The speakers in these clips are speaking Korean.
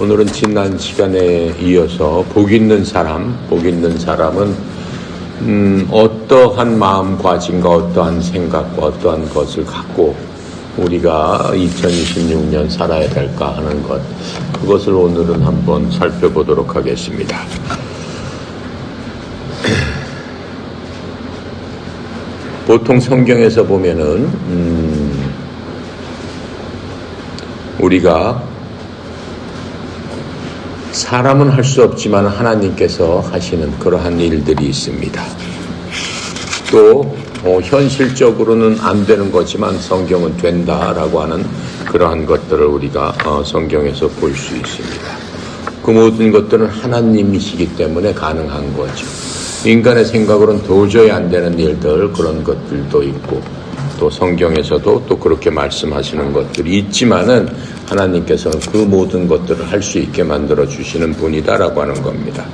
오늘은 지난 시간에 이어서 복 있는 사람은 어떠한 마음가짐과 어떠한 생각과 어떠한 것을 갖고 우리가 2026년 살아야 될까 하는 것, 그것을 오늘은 한번 살펴보도록 하겠습니다. 보통 성경에서 보면은 우리가 사람은 할 수 없지만 하나님께서 하시는 그러한 일들이 있습니다. 또 현실적으로는 안 되는 거지만 성경은 된다라고 하는 그러한 것들을 우리가 성경에서 볼 수 있습니다. 그 모든 것들은 하나님이시기 때문에 가능한 거죠. 인간의 생각으로는 도저히 안 되는 일들, 그런 것들도 있고 또 성경에서도 또 그렇게 말씀하시는 것들이 있지만은 하나님께서는 그 모든 것들을 할 수 있게 만들어 주시는 분이다라고 하는 겁니다.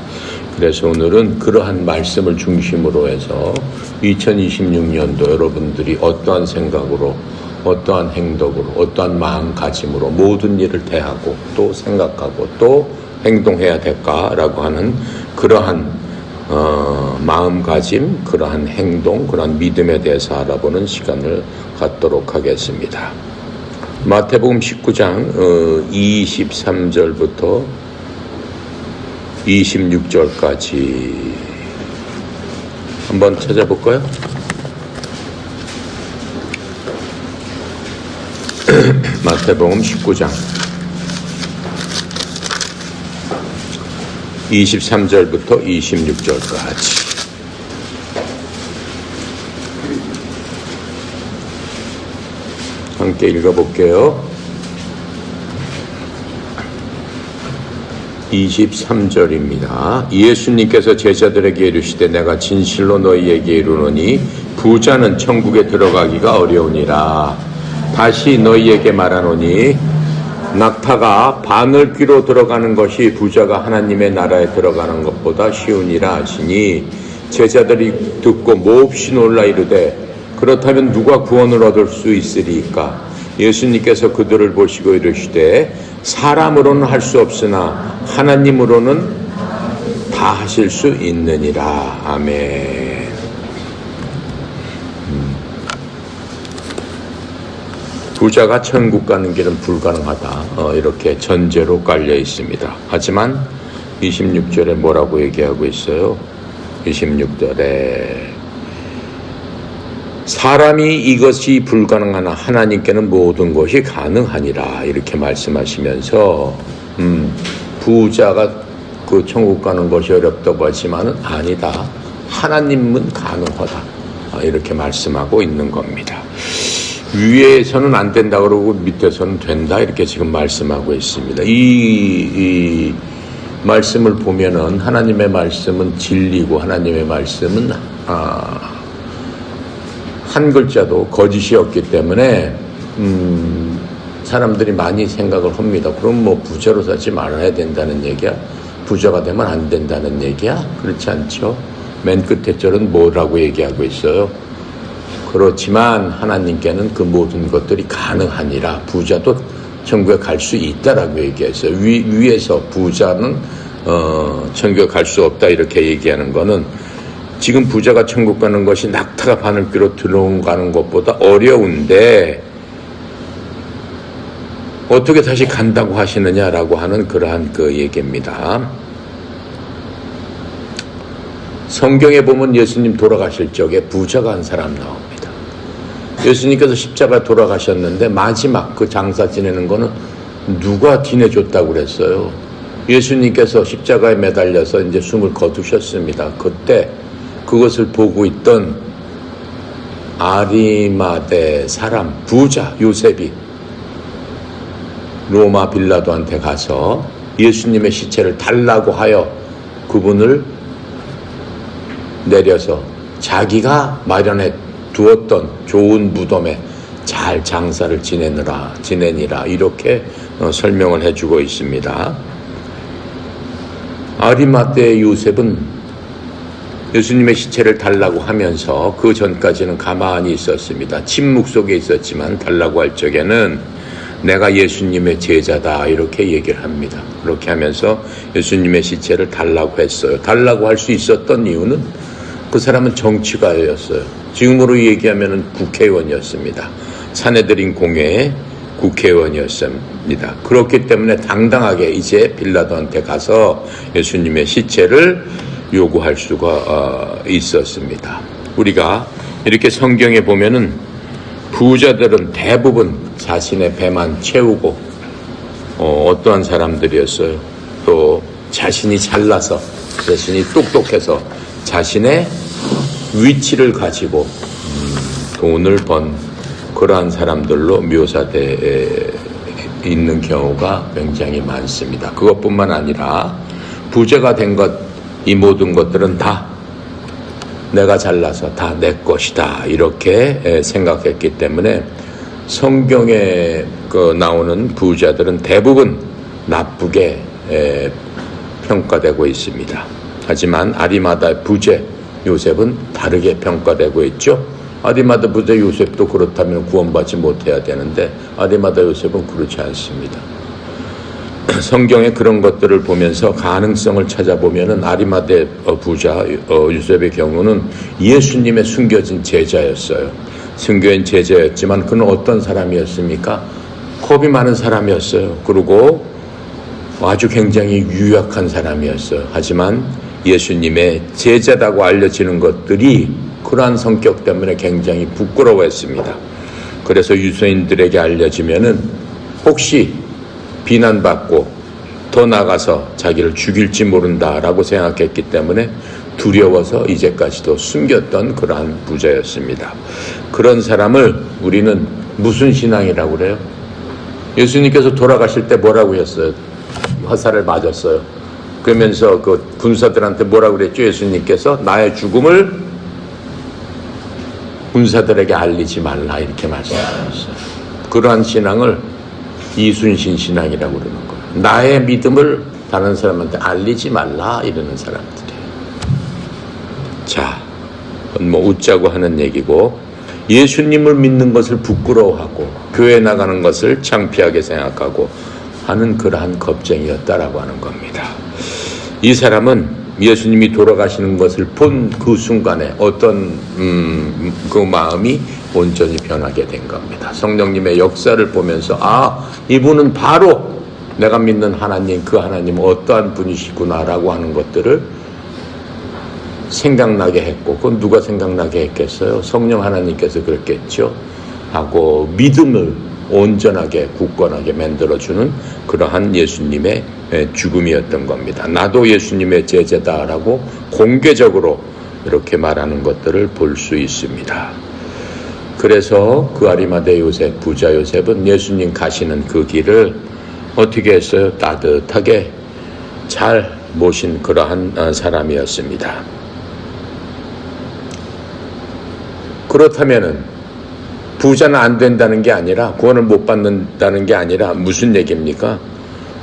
그래서 오늘은 그러한 말씀을 중심으로 해서 2026년도 여러분들이 어떠한 생각으로, 어떠한 행동으로, 어떠한 마음가짐으로 모든 일을 대하고 또 생각하고 또 행동해야 될까라고 하는 그러한 마음가짐, 그러한 행동, 그러한 믿음에 대해서 알아보는 시간을 갖도록 하겠습니다. 마태복음 19장 23절부터 26절까지 한번 찾아볼까요? 마태복음 19장 23절부터 26절까지 함께 읽어볼게요. 23절입니다. 예수님께서 제자들에게 이르시되 내가 진실로 너희에게 이르노니 부자는 천국에 들어가기가 어려우니라. 다시 너희에게 말하노니 낙타가 바늘귀로 들어가는 것이 부자가 하나님의 나라에 들어가는 것보다 쉬우니라 하시니 제자들이 듣고 몹시 놀라 이르되 그렇다면 누가 구원을 얻을 수 있으리까? 예수님께서 그들을 보시고 이르시되 사람으로는 할 수 없으나 하나님으로는 다 하실 수 있느니라. 아멘. 부자가 천국 가는 길은 불가능하다, 이렇게 전제로 깔려 있습니다. 하지만 26절에 뭐라고 얘기하고 있어요? 26절에 사람이 이것이 불가능하나 하나님께는 모든 것이 가능하니라, 이렇게 말씀하시면서 부자가 그 천국 가는 것이 어렵다고 하지만은 아니다, 하나님은 가능하다, 이렇게 말씀하고 있는 겁니다. 위에서는 안 된다 그러고 밑에서는 된다, 이렇게 지금 말씀하고 있습니다. 이 말씀을 보면은 하나님의 말씀은 진리고 하나님의 말씀은 한 글자도 거짓이 없기 때문에 사람들이 많이 생각을 합니다. 그럼 뭐 부자로 살지 말아야 된다는 얘기야? 부자가 되면 안 된다는 얘기야? 그렇지 않죠? 맨 끝에 절은 뭐라고 얘기하고 있어요? 그렇지만 하나님께는 그 모든 것들이 가능하니라. 부자도 천국에 갈 수 있다라고 얘기했어요. 위에서 부자는 천국에 갈 수 없다, 이렇게 얘기하는 거는 지금 부자가 천국 가는 것이 낙타가 바늘귀로 들어가는 것보다 어려운데 어떻게 다시 간다고 하시느냐라고 하는 그러한 그 얘기입니다. 성경에 보면 예수님 돌아가실 적에 부자가 한 사람 나옵니다. 예수님께서 십자가 돌아가셨는데 마지막 그 장사 지내는 거는 누가 지내줬다고 그랬어요? 예수님께서 십자가에 매달려서 이제 숨을 거두셨습니다. 그때 그것을 보고 있던 아리마대 사람 부자 요셉이 로마 빌라도한테 가서 예수님의 시체를 달라고 하여 그분을 내려서 자기가 마련해 두었던 좋은 무덤에 잘 장사를 지내니라, 이렇게 설명을 해주고 있습니다. 아리마대 요셉은 예수님의 시체를 달라고 하면서 그 전까지는 가만히 있었습니다. 침묵 속에 있었지만 달라고 할 적에는 내가 예수님의 제자다 이렇게 얘기를 합니다. 그렇게 하면서 예수님의 시체를 달라고 했어요. 달라고 할 수 있었던 이유는 그 사람은 정치가였어요. 지금으로 얘기하면 국회의원이었습니다. 사내들인 공회의 국회의원이었습니다. 그렇기 때문에 당당하게 이제 빌라도한테 가서 예수님의 시체를 요구할 수가 있었습니다. 우리가 이렇게 성경에 보면은 부자들은 대부분 자신의 배만 채우고 어떠한 사람들이었어요. 또 자신이 잘나서, 자신이 똑똑해서 자신의 위치를 가지고 돈을 번 그러한 사람들로 묘사되어 있는 경우가 굉장히 많습니다. 그것뿐만 아니라 부자가 된 것, 이 모든 것들은 다 내가 잘나서 다 내 것이다 이렇게 생각했기 때문에 성경에 나오는 부자들은 대부분 나쁘게 평가되고 있습니다. 하지만 아리마다 부자 요셉은 다르게 평가되고 있죠. 아리마다 부자 요셉도 그렇다면 구원받지 못해야 되는데 아리마다 요셉은 그렇지 않습니다. 성경에 그런 것들을 보면서 가능성을 찾아보면은 아리마대 부자 요셉의 경우는 예수님의 숨겨진 제자였어요. 숨겨진 제자였지만 그는 어떤 사람이었습니까? 겁이 많은 사람이었어요. 그리고 아주 굉장히 유약한 사람이었어요. 하지만 예수님의 제자라고 알려지는 것들이 그러한 성격 때문에 굉장히 부끄러워했습니다. 그래서 유대인들에게 알려지면은 혹시 비난받고 더 나가서 자기를 죽일지 모른다라고 생각했기 때문에 두려워서 이제까지도 숨겼던 그러한 부자였습니다. 그런 사람을 우리는 무슨 신앙이라고 그래요? 예수님께서 돌아가실 때 뭐라고 했어요? 화살을 맞았어요. 그러면서 그 군사들한테 뭐라고 그랬죠? 예수님께서 나의 죽음을 군사들에게 알리지 말라 이렇게 말씀하셨어요. 그러한 신앙을 이순신 신앙이라고 그러는 거예요. 나의 믿음을 다른 사람한테 알리지 말라 이러는 사람들이에요. 자, 뭐 웃자고 하는 얘기고 예수님을 믿는 것을 부끄러워하고 교회 나가는 것을 창피하게 생각하고 하는 그러한 겁쟁이였다라고 하는 겁니다. 이 사람은 예수님이 돌아가시는 것을 본 그 순간에 어떤 그 마음이 온전히 변하게 된 겁니다. 성령님의 역사를 보면서 이분은 바로 내가 믿는 하나님, 그 하나님은 어떠한 분이시구나라고 하는 것들을 생각나게 했고, 그건 누가 생각나게 했겠어요? 성령 하나님께서 그랬겠죠. 하고 믿음을 온전하게 굳건하게 만들어주는 그러한 예수님의 죽음이었던 겁니다. 나도 예수님의 제자다라고 공개적으로 이렇게 말하는 것들을 볼 수 있습니다. 그래서 그 아리마대 요셉, 부자 요셉은 예수님 가시는 그 길을 어떻게 했어요? 따뜻하게 잘 모신 그러한 사람이었습니다. 그렇다면은 부자는 안 된다는 게 아니라, 구원을 못 받는다는 게 아니라 무슨 얘기입니까?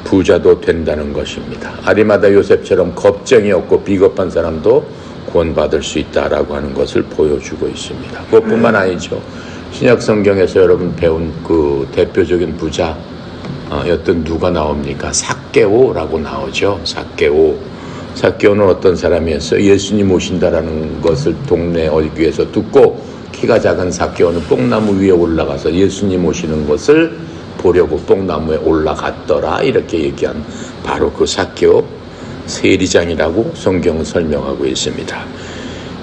부자도 된다는 것입니다. 아리마다 요셉처럼 겁쟁이 없고 비겁한 사람도 구원받을 수 있다라고 하는 것을 보여주고 있습니다. 그것뿐만 아니죠. 신약 성경에서 여러분 배운 그 대표적인 부자였던 누가 나옵니까? 삭개오라고 나오죠. 삭개오는 어떤 사람이었어요? 예수님 오신다라는 것을 동네 어귀에서 듣고 키가 작은 삭개오는 뽕나무 위에 올라가서 예수님 오시는 것을 보려고 뽕나무에 올라갔더라 이렇게 얘기한 바로 그 삭개오 세리장이라고 성경은 설명하고 있습니다.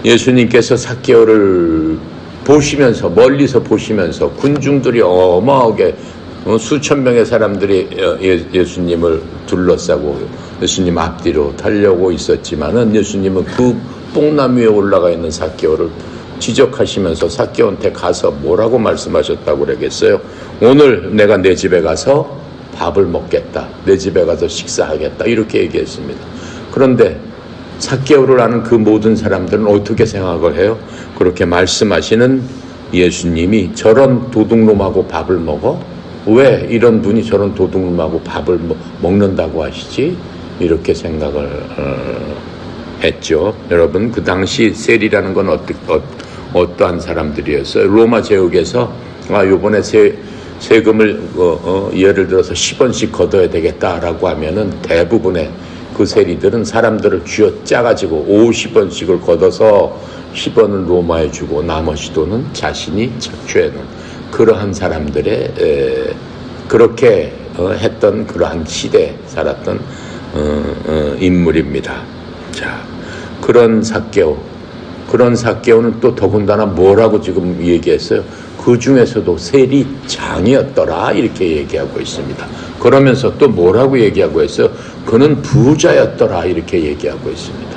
예수님께서 삭개오를 보시면서, 멀리서 보시면서 군중들이 어마하게 수천 명의 사람들이 예수님을 둘러싸고 예수님 앞뒤로 달려오고 있었지만은 예수님은 그 뽕나무 위에 올라가 있는 삭개오를 지적하시면서 삭개오한테 가서 뭐라고 말씀하셨다고 그러겠어요? 오늘 내가 내 집에 가서 밥을 먹겠다. 내 집에 가서 식사하겠다. 이렇게 얘기했습니다. 그런데 삭개오를 아는 그 모든 사람들은 어떻게 생각을 해요? 그렇게 말씀하시는 예수님이 저런 도둑놈하고 밥을 먹어? 왜 이런 분이 저런 도둑놈하고 밥을 먹는다고 하시지? 이렇게 생각을 했죠. 여러분, 그 당시 세리라는 건 어떠한 사람들이었어요? 로마 제국에서 요번에 세금을 예를 들어서 10원씩 걷어야 되겠다라고 하면은 대부분의 그 세리들은 사람들을 쥐어짜가지고 50원씩을 걷어서 10원은 로마에 주고 나머지 돈은 자신이 착취해놓은 그러한 사람들의 그렇게 했던 그러한 시대에 살았던 인물입니다. 자, 그런 삭개오는 또 더군다나 뭐라고 지금 얘기했어요? 그 중에서도 세리장이었더라 이렇게 얘기하고 있습니다. 그러면서 또 뭐라고 얘기하고 있어요? 그는 부자였더라 이렇게 얘기하고 있습니다.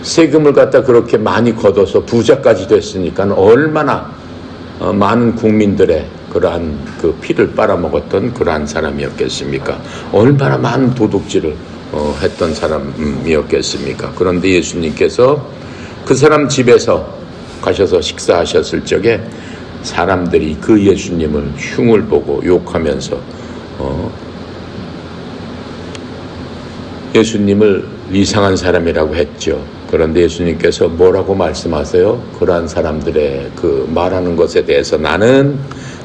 세금을 갖다 그렇게 많이 걷어서 부자까지 됐으니까 얼마나 많은 국민들의 그러한 그 피를 빨아먹었던 그러한 사람이었겠습니까? 얼마나 많은 도둑질을 했던 사람이었겠습니까? 그런데 예수님께서 그 사람 집에서 가셔서 식사하셨을 적에 사람들이 그 예수님을 흉을 보고 욕하면서 예수님을 이상한 사람이라고 했죠. 그런데 예수님께서 뭐라고 말씀하세요? 그러한 사람들의 그 말하는 것에 대해서 나는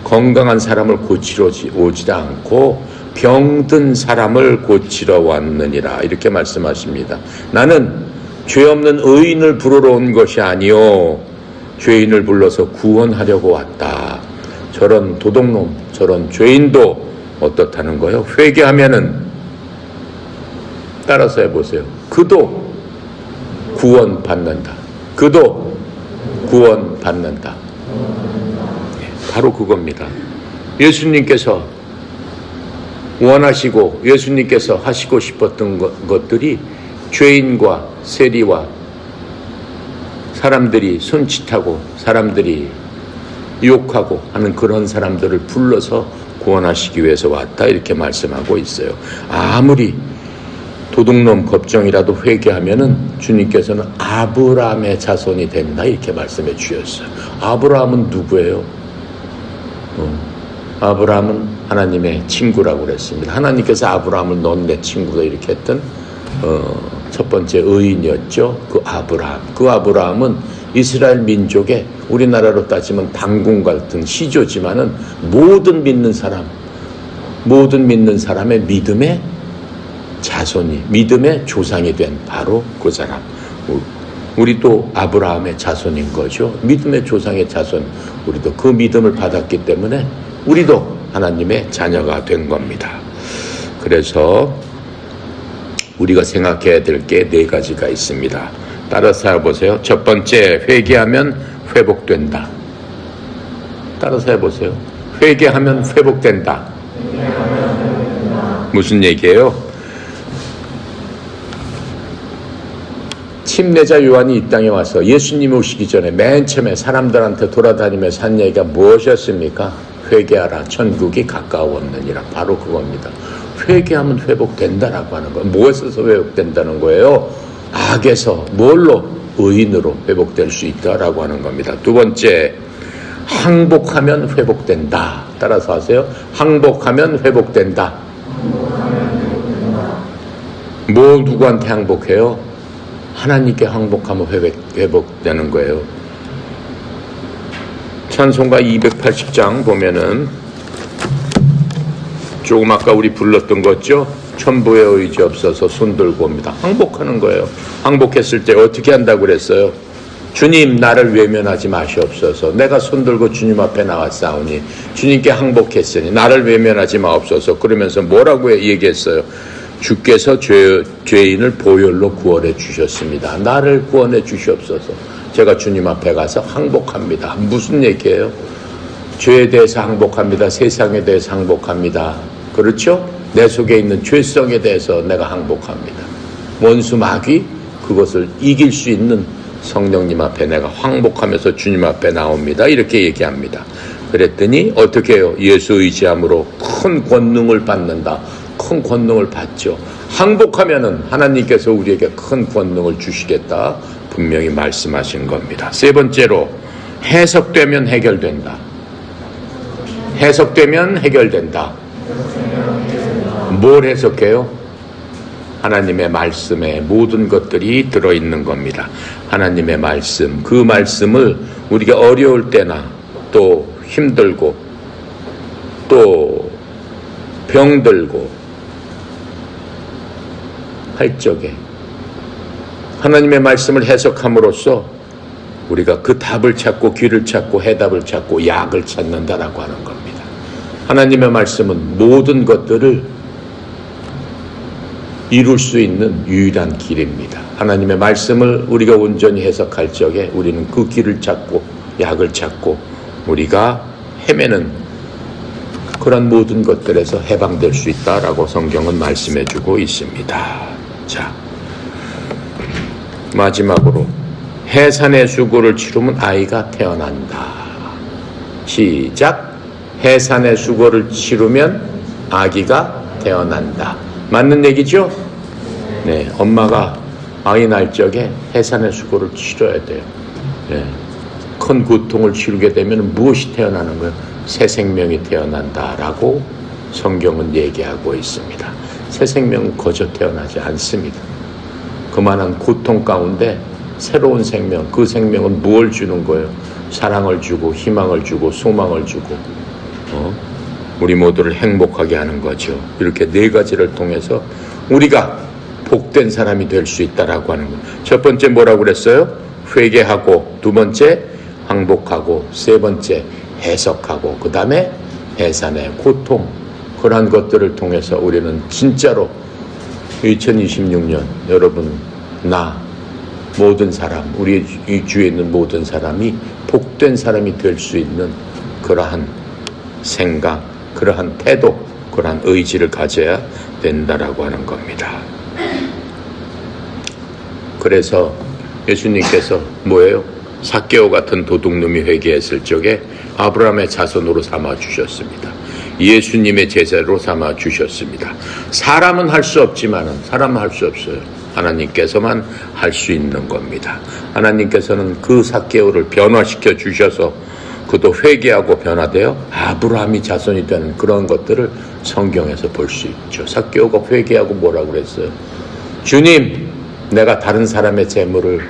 건강한 사람을 고치러 오지 않고 병든 사람을 고치러 왔느니라 이렇게 말씀하십니다. 나는 죄 없는 의인을 부르러 온 것이 아니요 죄인을 불러서 구원하려고 왔다. 저런 도둑놈, 저런 죄인도 어떻다는 거예요? 회개하면은 따라서 해보세요. 그도 구원받는다. 그도 구원받는다. 바로 그겁니다. 예수님께서 원하시고 예수님께서 하시고 싶었던 것들이 죄인과 세리와 사람들이 손짓하고 사람들이 욕하고 하는 그런 사람들을 불러서 구원하시기 위해서 왔다 이렇게 말씀하고 있어요. 아무리 도둑놈 겁정이라도 회개하면은 주님께서는 아브라함의 자손이 된다 이렇게 말씀해 주셨어요. 아브라함은 누구예요? 아브라함은 하나님의 친구라고 그랬습니다. 하나님께서 아브라함을 넌 내 친구다 이렇게 했던 첫 번째 의인이었죠. 그 아브라함은 이스라엘 민족의 우리나라로 따지면 당군 같은 시조지만은 모든 믿는 사람의 믿음의 자손이 믿음의 조상이 된 바로 그 사람. 우리도 아브라함의 자손인 거죠. 믿음의 조상의 자손. 우리도 그 믿음을 받았기 때문에 우리도 하나님의 자녀가 된 겁니다. 그래서 우리가 생각해야 될 게 4가지가 있습니다. 따라서 해보세요. 첫 번째, 회개하면 회복된다. 따라서 해보세요. 회개하면 회복된다. 무슨 얘기예요? 침례자 요한이 이 땅에 와서 예수님 오시기 전에 맨 처음에 사람들한테 돌아다니면서 한 얘기가 무엇이었습니까? 회개하라, 천국이 가까웠느니라. 바로 그겁니다. 회개하면 회복된다라고 하는 거예요. 무엇에서 회복된다는 거예요? 악에서 뭘로? 의인으로 회복될 수 있다라고 하는 겁니다. 두 번째, 항복하면 회복된다. 따라서 하세요. 항복하면 회복된다. 뭐 누구한테 항복해요? 하나님께 항복하면 회복되는 거예요. 찬송가 280장 보면은 조금 아까 우리 불렀던 거죠. 천부의 의지 없어서 손들고 옵니다. 항복하는 거예요. 항복했을 때 어떻게 한다고 그랬어요? 주님 나를 외면하지 마시옵소서. 내가 손들고 주님 앞에 나왔사오니 주님께 항복했으니 나를 외면하지 마옵소서. 그러면서 뭐라고 얘기했어요? 주께서 죄인을 보혈로 구원해 주셨습니다. 나를 구원해 주시옵소서. 제가 주님 앞에 가서 항복합니다. 무슨 얘기예요? 죄에 대해서 항복합니다. 세상에 대해서 항복합니다. 그렇죠? 내 속에 있는 죄성에 대해서 내가 항복합니다. 원수 마귀 그것을 이길 수 있는 성령님 앞에 내가 항복하면서 주님 앞에 나옵니다. 이렇게 얘기합니다. 그랬더니 어떻게 해요? 예수 의지함으로 큰 권능을 받는다. 큰 권능을 받죠. 항복하면은 하나님께서 우리에게 큰 권능을 주시겠다. 분명히 말씀하신 겁니다. 세 번째로 해석되면 해결된다. 해석되면 해결된다. 뭘 해석해요? 하나님의 말씀에 모든 것들이 들어있는 겁니다. 하나님의 말씀, 그 말씀을 우리가 어려울 때나 또 힘들고 또 병들고 할 적에 하나님의 말씀을 해석함으로써 우리가 그 답을 찾고 귀를 찾고 해답을 찾고 약을 찾는다라고 하는 겁니다. 하나님의 말씀은 모든 것들을 이룰 수 있는 유일한 길입니다. 하나님의 말씀을 우리가 온전히 해석할 적에 우리는 그 길을 찾고 약을 찾고 우리가 헤매는 그런 모든 것들에서 해방될 수 있다라고 성경은 말씀해 주고 있습니다. 자, 마지막으로 해산의 수고를 치르면 아이가 태어난다. 시작. 해산의 수고를 치르면 아기가 태어난다. 맞는 얘기죠? 네, 엄마가 아이 날 적에 해산의 수고를 치러야 돼요. 네, 큰 고통을 치르게 되면 무엇이 태어나는 거예요? 새 생명이 태어난다라고 성경은 얘기하고 있습니다. 새 생명은 거저 태어나지 않습니다. 그만한 고통 가운데 새로운 생명, 그 생명은 무엇을 주는 거예요? 사랑을 주고 희망을 주고 소망을 주고 우리 모두를 행복하게 하는 거죠. 이렇게 네 가지를 통해서 우리가 복된 사람이 될 수 있다라고 하는 거예요. 첫 번째 뭐라고 그랬어요? 회개하고, 두 번째 항복하고, 세 번째 해석하고, 그 다음에 해산의 고통, 그러한 것들을 통해서 우리는 진짜로 2026년 여러분, 나, 모든 사람, 우리 이 주에 있는 모든 사람이 복된 사람이 될 수 있는 그러한 생각, 그러한 태도, 그러한 의지를 가져야 된다라고 하는 겁니다. 그래서 예수님께서 뭐예요? 삭개오 같은 도둑놈이 회개했을 적에 아브라함의 자손으로 삼아 주셨습니다. 예수님의 제자로 삼아 주셨습니다. 사람은 할 수 없지만은 사람은 할 수 없어요. 하나님께서만 할 수 있는 겁니다. 하나님께서는 그 삭개오를 변화시켜 주셔서 그도 회개하고 변화되어 아브라함이 자손이 되는 그런 것들을 성경에서 볼 수 있죠. 삭개오가 회개하고 뭐라고 그랬어요? 주님, 내가 다른 사람의 재물을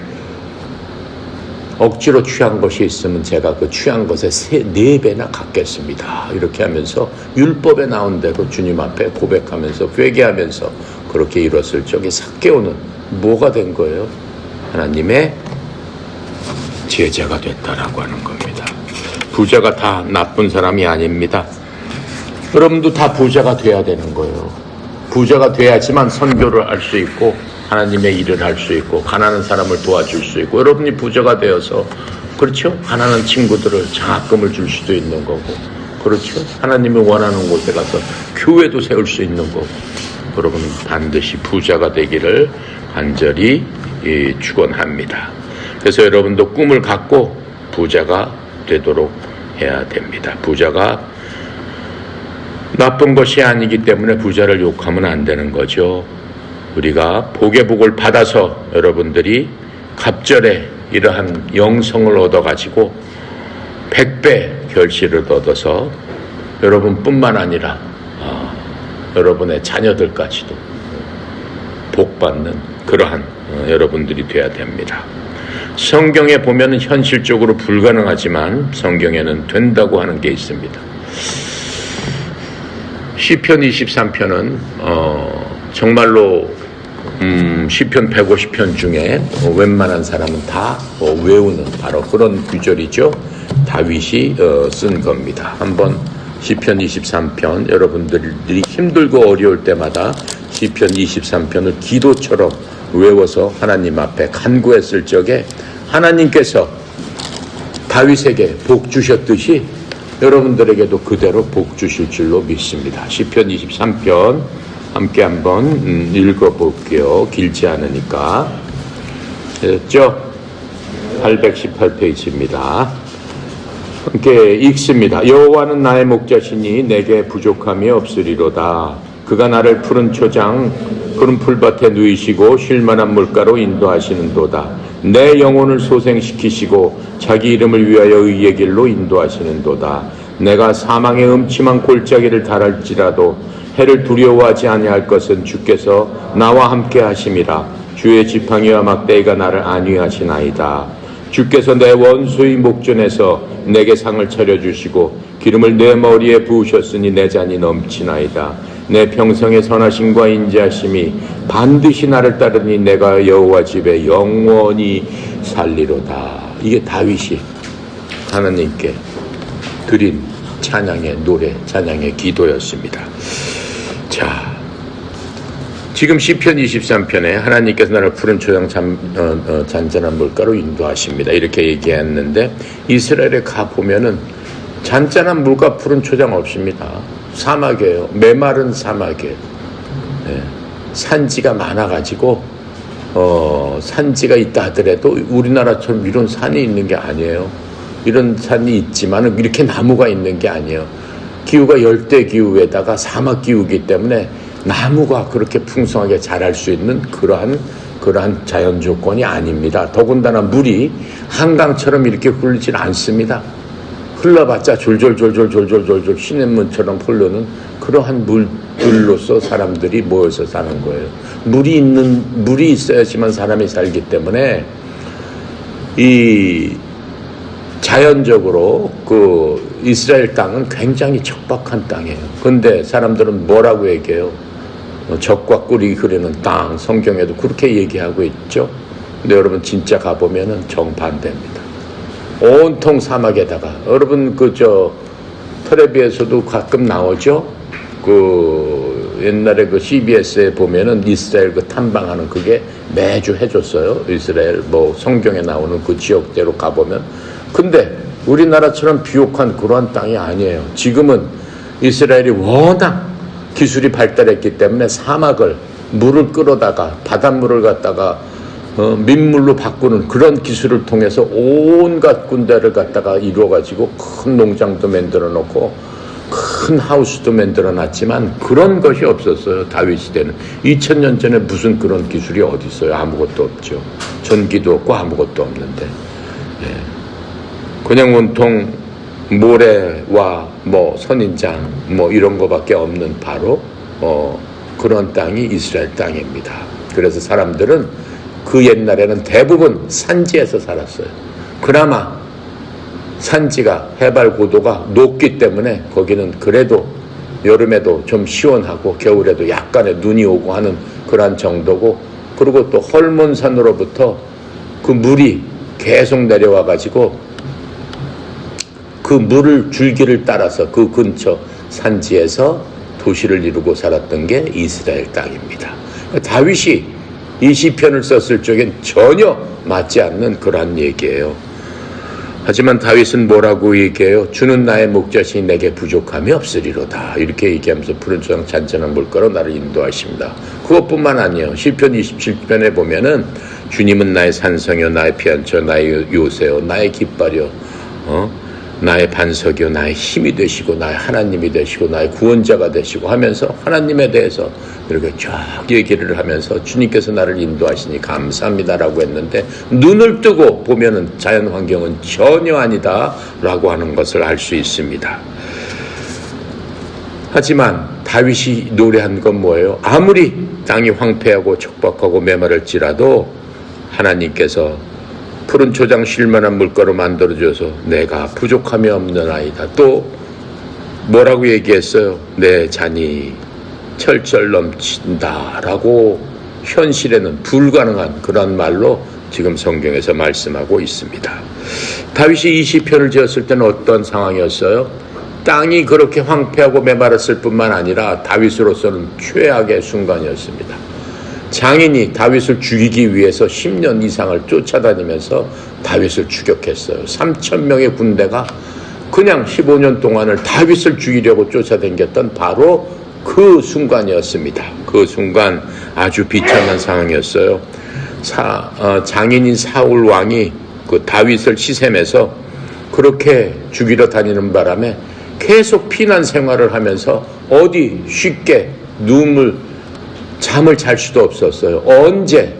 억지로 취한 것이 있으면 제가 그 취한 것의 4배나 갚겠습니다. 이렇게 하면서 율법에 나온 대로 주님 앞에 고백하면서 회개하면서 그렇게 이뤘을 적에 삭개오는 뭐가 된 거예요? 하나님의 제자가 됐다라고 하는 겁니다. 부자가 다 나쁜 사람이 아닙니다. 여러분도 다 부자가 돼야 되는 거예요. 부자가 돼야지만 선교를 할 수 있고 하나님의 일을 할 수 있고 가난한 사람을 도와줄 수 있고 여러분이 부자가 되어서 그렇죠? 가난한 친구들을 장학금을 줄 수도 있는 거고 그렇죠? 하나님이 원하는 곳에 가서 교회도 세울 수 있는 거고 여러분은 반드시 부자가 되기를 간절히 축원합니다. 그래서 여러분도 꿈을 갖고 부자가 되도록 해야 됩니다. 부자가 나쁜 것이 아니기 때문에 부자를 욕하면 안 되는 거죠. 우리가 복의 복을 받아서 여러분들이 갑절에 이러한 영성을 얻어가지고 100배 결실을 얻어서 여러분뿐만 아니라 여러분의 자녀들까지도 복받는 그러한 여러분들이 돼야 됩니다. 성경에 보면 현실적으로 불가능하지만 성경에는 된다고 하는 게 있습니다. 시편 23편은 정말로 시편 150편 중에 웬만한 사람은 다 외우는 바로 그런 구절이죠. 다윗이 쓴 겁니다. 한번 시편 23편 여러분들이 힘들고 어려울 때마다 시편 23편을 기도처럼 외워서 하나님 앞에 간구했을 적에 하나님께서 다윗에게 복 주셨듯이 여러분들에게도 그대로 복 주실 줄로 믿습니다. 시편 23편 함께 한번 읽어볼게요. 길지 않으니까. 됐죠? 818페이지입니다. 함께 읽습니다. 여호와는 나의 목자시니 내게 부족함이 없으리로다. 그가 나를 푸른 초장 푸른 풀밭에 누이시고 쉴만한 물가로 인도하시는도다. 내 영혼을 소생시키시고 자기 이름을 위하여 의의 길로 인도하시는도다. 내가 사망의 음침한 골짜기를 달할지라도 해를 두려워하지 아니할 것은 주께서 나와 함께 하심이라. 주의 지팡이와 막대기가 나를 안위하시나이다. 주께서 내 원수의 목전에서 내게 상을 차려주시고 기름을 내 머리에 부으셨으니 내 잔이 넘치나이다. 내 평생의 선하심과 인자하심이 반드시 나를 따르니 내가 여호와 집에 영원히 살리로다. 이게 다윗이 하나님께 드린 찬양의 노래, 찬양의 기도였습니다. 자, 지금 시편 23편에 하나님께서 나를 푸른 초장 잔잔한 물가로 인도하십니다. 이렇게 얘기했는데 이스라엘에 가보면은 잔잔한 물과 푸른 초장 없습니다. 사막이에요. 메마른 사막이에요. 네. 산지가 많아가지고 산지가 있다 하더라도 우리나라처럼 이런 산이 있는 게 아니에요. 이런 산이 있지만 이렇게 나무가 있는 게 아니에요. 기후가 열대 기후에다가 사막 기후이기 때문에 나무가 그렇게 풍성하게 자랄 수 있는 그러한 자연 조건이 아닙니다. 더군다나 물이 한강처럼 이렇게 흐르질 않습니다. 흘러봤자 졸졸 시냇물처럼 흐르는 그러한 물들로서 사람들이 모여서 사는 거예요. 물이 있어야지만 사람이 살기 때문에 이 자연적으로 그 이스라엘 땅은 굉장히 척박한 땅이에요. 그런데 사람들은 뭐라고 얘기해요? 적과 꿀이 흐르는 땅, 성경에도 그렇게 얘기하고 있죠. 근데 여러분 진짜 가보면은 정반대입니다. 온통 사막에다가 여러분 텔레비에서도 가끔 나오죠. 옛날에 CBS에 보면은 이스라엘 탐방하는 그게 매주 해줬어요. 이스라엘 성경에 나오는 그 지역대로 가보면. 근데 우리나라처럼 비옥한 그러한 땅이 아니에요. 지금은 이스라엘이 워낙 기술이 발달했기 때문에 사막을 물을 끌어다가 바닷물을 갖다가 민물로 바꾸는 그런 기술을 통해서 온갖 군대를 갖다가 이루어가지고 큰 농장도 만들어 놓고 큰 하우스도 만들어 놨지만 그런 것이 없었어요. 다윗 시대는. 2000년 전에 무슨 그런 기술이 어디 있어요? 아무것도 없죠. 전기도 없고 아무것도 없는데. 예. 그냥 온통 모래와 선인장 이런 거밖에 없는 바로 그런 땅이 이스라엘 땅입니다. 그래서 사람들은 그 옛날에는 대부분 산지에서 살았어요. 그나마 산지가 해발 고도가 높기 때문에 거기는 그래도 여름에도 좀 시원하고 겨울에도 약간의 눈이 오고 하는 그런 정도고, 그리고 또 헐몬산으로부터 그 물이 계속 내려와 가지고 그 물을 줄기를 따라서 그 근처 산지에서 도시를 이루고 살았던 게 이스라엘 땅입니다. 다윗이 이 시편을 썼을 적엔 전혀 맞지 않는 그러한 얘기예요. 하지만 다윗은 뭐라고 얘기해요? 주는 나의 목자시니 내게 부족함이 없으리로다. 이렇게 얘기하면서 푸른 초장 잔잔한 물가로 나를 인도하십니다. 그것뿐만 아니에요. 시편 27편에 보면은 주님은 나의 산성이요 나의 피한처 나의 요새요 나의 깃발이요 나의 반석이요 나의 힘이 되시고 나의 하나님이 되시고 나의 구원자가 되시고 하면서 하나님에 대해서 이렇게 쫙 얘기를 하면서 주님께서 나를 인도하시니 감사합니다라고 했는데, 눈을 뜨고 보면은 자연 환경은 전혀 아니다라고 하는 것을 알 수 있습니다. 하지만 다윗이 노래한 건 뭐예요? 아무리 땅이 황폐하고 척박하고 메마를지라도 하나님께서 푸른 초장 쉴만한 물가로 만들어줘서 내가 부족함이 없는 아이다. 또 뭐라고 얘기했어요? 내 잔이 철철 넘친다라고 현실에는 불가능한 그런 말로 지금 성경에서 말씀하고 있습니다. 다윗이 이 시편을 지었을 때는 어떤 상황이었어요? 땅이 그렇게 황폐하고 메마랐을 뿐만 아니라 다윗으로서는 최악의 순간이었습니다. 장인이 다윗을 죽이기 위해서 10년 이상을 쫓아다니면서 다윗을 추격했어요. 3,000명의 군대가 그냥 15년 동안을 다윗을 죽이려고 쫓아다녔던 바로 그 순간이었습니다. 그 순간 아주 비참한 상황이었어요. 장인인 사울 왕이 그 다윗을 시샘해서 그렇게 죽이러 다니는 바람에 계속 피난 생활을 하면서 어디 쉽게 잠을 잘 수도 없었어요. 언제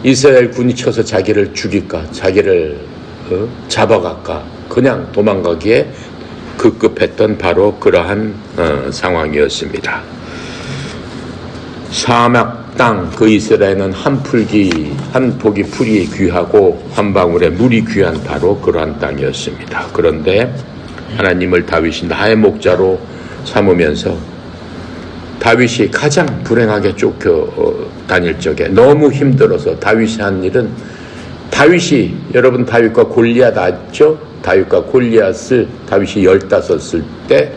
이스라엘 군이 쳐서 자기를 죽일까, 자기를 잡아갈까, 그냥 도망가기에 급급했던 바로 그러한 상황이었습니다. 사막 땅 그 이스라엘은 한 폭이 풀이 귀하고 한 방울의 물이 귀한 바로 그러한 땅이었습니다. 그런데 하나님을 다윗이 나의 목자로 삼으면서 다윗이 가장 불행하게 쫓겨 다닐 적에 너무 힘들어서 다윗이 한 일은 여러분 다윗과 골리앗 아죠? 다윗과 골리앗을 다윗이 15을 때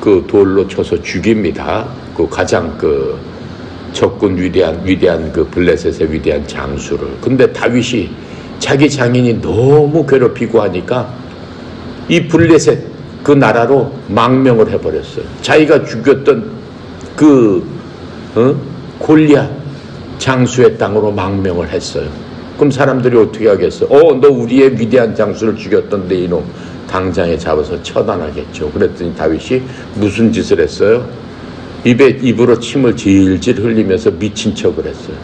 그 돌로 쳐서 죽입니다. 그 가장 그 적군 위대한 그 블레셋의 위대한 장수를. 근데 다윗이 자기 장인이 너무 괴롭히고 하니까 이 블레셋 그 나라로 망명을 해버렸어요. 자기가 죽였던 골리앗 장수의 땅으로 망명을 했어요. 그럼 사람들이 어떻게 하겠어요? 너 우리의 위대한 장수를 죽였던데 이놈 당장에 잡아서 처단하겠죠. 그랬더니 다윗이 무슨 짓을 했어요? 입으로 침을 질질 흘리면서 미친 척을 했어요.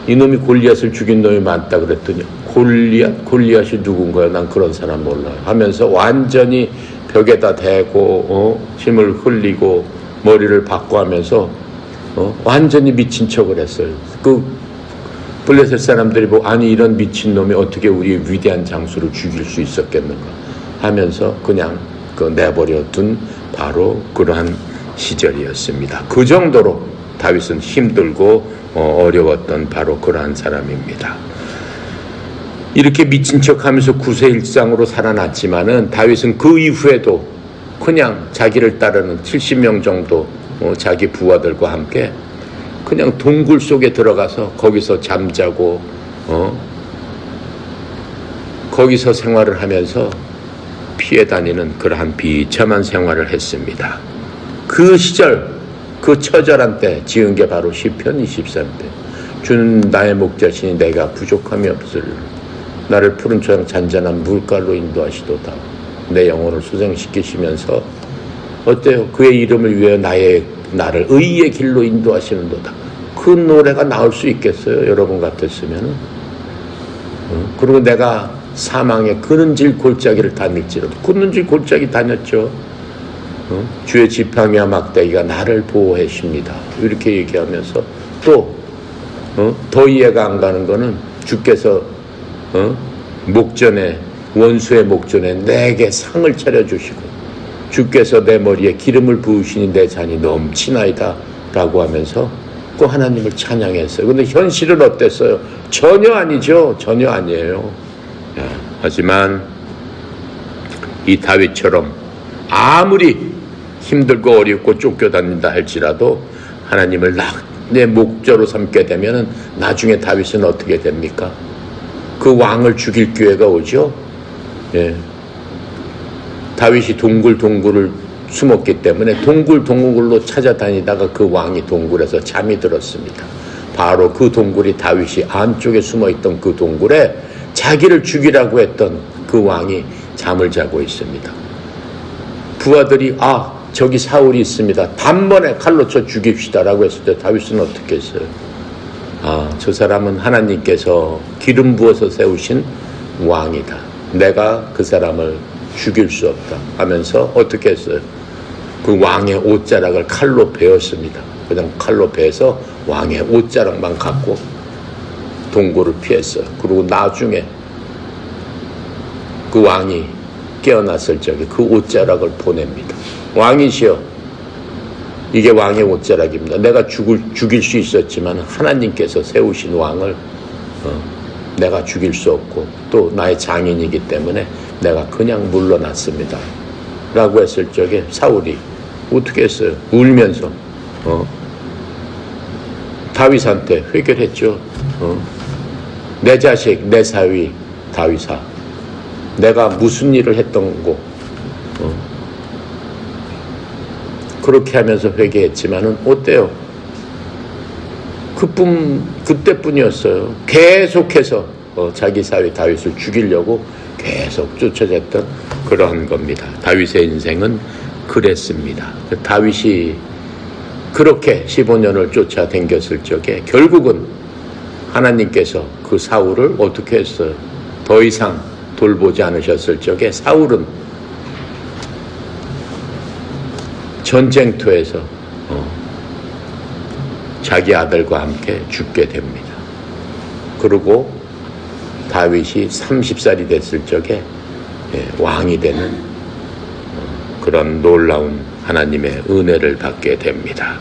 이놈이 골리앗을 죽인 놈이 많다 그랬더니 골리앗이 누군가요? 난 그런 사람 몰라요 하면서 완전히 벽에다 대고 침을 흘리고 머리를 박고 하면서 완전히 미친 척을 했어요. 그 블레셋 사람들이 아니 이런 미친놈이 어떻게 우리의 위대한 장수를 죽일 수 있었겠는가 하면서 그냥 내버려 둔 바로 그러한 시절이었습니다. 그 정도로 다윗은 힘들고 어려웠던 바로 그러한 사람입니다. 이렇게 미친 척하면서 구세일상으로 살아났지만은 다윗은 그 이후에도 그냥 자기를 따르는 70명 정도 자기 부하들과 함께 그냥 동굴 속에 들어가서 거기서 잠자고 거기서 생활을 하면서 피해 다니는 그러한 비참한 생활을 했습니다. 그 시절 그 처절한 때 지은 게 바로 시편 23편. 주는 나의 목자시니 내가 부족함이 없으리라. 나를 푸른 초장 잔잔한 물가로 인도하시도다. 내 영혼을 소생시키시면서 어때요? 그의 이름을 위하여 나를 의의 길로 인도하시는도다. 그 노래가 나올 수 있겠어요? 여러분 같았으면은. 그리고 내가 사망의 그는질 골짜기를 다닐지라도 그는질 골짜기 다녔죠. 주의 지팡이와 막대기가 나를 보호하십니다. 이렇게 얘기하면서 또 더 이해가 안 가는 거는 주께서 원수의 목전에 내게 상을 차려주시고 주께서 내 머리에 기름을 부으시니 내 잔이 넘치나이다 라고 하면서 그 하나님을 찬양했어요. 근데 현실은 어땠어요? 전혀 아니죠. 전혀 아니에요. 하지만 이 다윗처럼 아무리 힘들고 어렵고 쫓겨다닌다 할지라도 하나님을 내 목자로 삼게 되면 나중에 다윗은 어떻게 됩니까? 그 왕을 죽일 기회가 오죠. 예. 다윗이 동굴을 숨었기 때문에 동굴로 찾아다니다가 그 왕이 동굴에서 잠이 들었습니다. 바로 그 동굴이 다윗이 안쪽에 숨어있던 그 동굴에 자기를 죽이라고 했던 그 왕이 잠을 자고 있습니다. 부하들이 저기 사울이 있습니다. 단번에 칼로 쳐 죽입시다라고 했을 때 다윗은 어떻게 했어요? 저 사람은 하나님께서 기름 부어서 세우신 왕이다. 내가 그 사람을 죽일 수 없다 하면서 어떻게 했어요? 그 왕의 옷자락을 칼로 베었습니다. 그냥 칼로 베서 왕의 옷자락만 갖고 동굴을 피했어요. 그리고 나중에 그 왕이 깨어났을 적에 그 옷자락을 보냅니다. 왕이시여, 이게 왕의 옷자락입니다. 내가 죽일 수 있었지만 하나님께서 세우신 왕을 내가 죽일 수 없고 또 나의 장인이기 때문에 내가 그냥 물러났습니다 라고 했을 적에 사울이 어떻게 했어요? 울면서 다윗한테 회결했죠. 내 자식 내 사위 다윗아, 내가 무슨 일을 했던 거 그렇게 하면서 회개했지만은 어때요? 그때뿐이었어요. 계속해서 자기 사위 다윗을 죽이려고 계속 쫓아졌던 그러한 겁니다. 다윗의 인생은 그랬습니다. 다윗이 그렇게 15년을 쫓아다녔을 적에 결국은 하나님께서 그 사울을 어떻게 했어요? 더 이상 돌보지 않으셨을 적에 사울은 전쟁터에서 자기 아들과 함께 죽게 됩니다. 그리고 다윗이 30살이 됐을 적에 왕이 되는 그런 놀라운 하나님의 은혜를 받게 됩니다.